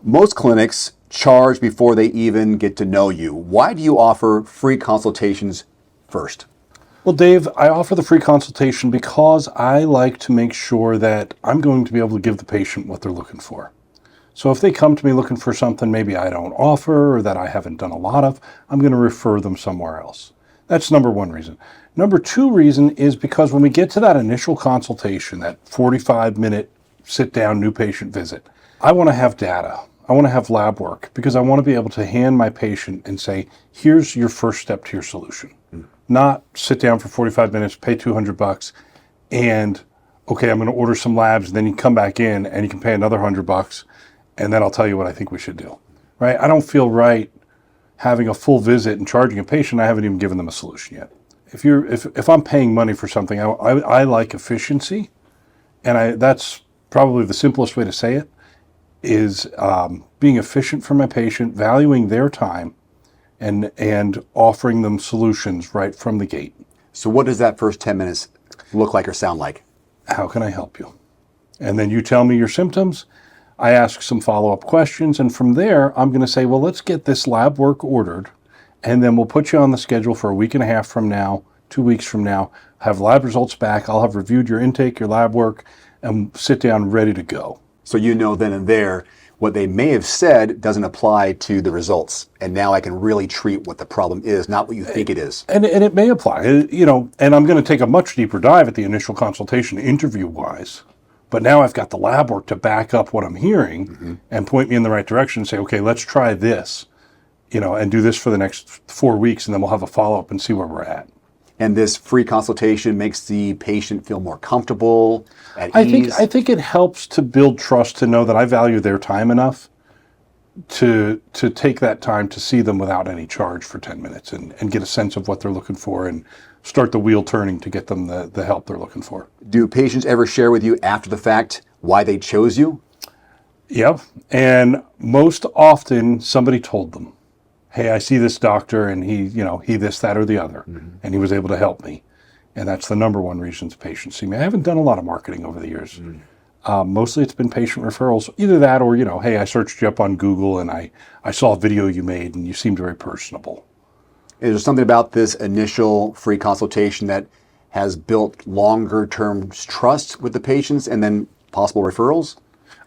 Most clinics charge before they even get to know you. Why do you offer free consultations first? Well, Dave, I offer the free consultation because I like to make sure that I'm going to be able to give the patient what they're looking for. So if they come to me looking for something maybe I don't offer or that I haven't done a lot of, I'm going to refer them somewhere else. That's number one reason. Number two reason is because when we get to that initial consultation, that 45-minute sit-down new patient visit, I want to have data. I want to have lab work because I want to be able to hand my patient and say, here's your first step to your solution. Not sit down for 45 minutes, pay $200 and, okay, I'm going to order some labs, and then you come back in and you can pay another $100 and then I'll tell you what I think we should do, right? I don't feel right having a full visit and charging a patient. I haven't even given them a solution yet. If I'm paying money for something, I like efficiency, and that's probably the simplest way to say it, is being efficient for my patient, valuing their time, and offering them solutions right from the gate. So what does that first 10 minutes look like or sound like? How can I help you? And then you tell me your symptoms. I ask some follow-up questions, and from there, I'm going to say, well, let's get this lab work ordered, and then we'll put you on the schedule for a week and a half from now, 2 weeks from now, have lab results back. I'll have reviewed your intake, your lab work, and sit down ready to go. So you know then and there what they may have said doesn't apply to the results, and now I can really treat what the problem is, not what you think it is. And it may apply, and I'm going to take a much deeper dive at the initial consultation interview-wise. But now I've got the lab work to back up what I'm hearing and point me in the right direction and say, okay, let's try this, and do this for the next 4 weeks, and then we'll have a follow-up and see where we're at. And this free consultation makes the patient feel more comfortable, at ease? I think it helps to build trust, to know that I value their time enough to take that time to see them without any charge for 10 minutes and get a sense of what they're looking for and start the wheel turning to get them the help they're looking for. Do patients ever share with you after the fact why they chose you? Yep. And most often somebody told them, hey, I see this doctor and he this, that, or the other, and he was able to help me. And that's the number one reason patients see me. I haven't done a lot of marketing over the years. Mostly it's been patient referrals, either that or, hey, I searched you up on Google and I saw a video you made and you seemed very personable. Is there something about this initial free consultation that has built longer-term trust with the patients and then possible referrals?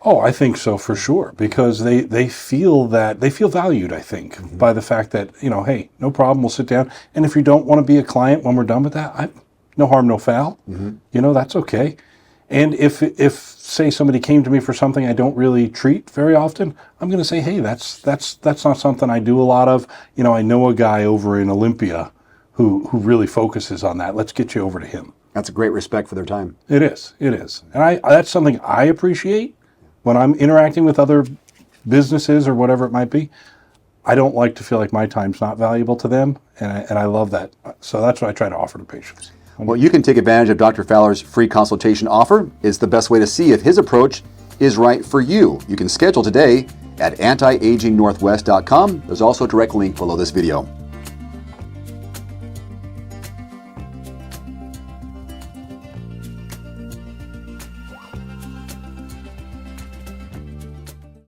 Oh, I think so for sure, because they feel valued, I think, by the fact that, hey, no problem, we'll sit down. And if you don't want to be a client when we're done with that, no harm, no foul. That's okay. And if say somebody came to me for something I don't really treat very often, I'm going to say, hey, that's not something I do a lot of. I know a guy over in Olympia who really focuses on that. Let's get you over to him. That's a great respect for their time. It is. And that's something I appreciate when I'm interacting with other businesses or whatever it might be. I don't like to feel like my time's not valuable to them, and I love that. So that's what I try to offer to patients. Well, you can take advantage of Dr. Faler's free consultation offer. It's the best way to see if his approach is right for you. You can schedule today at antiagingnorthwest.com. There's also a direct link below this video.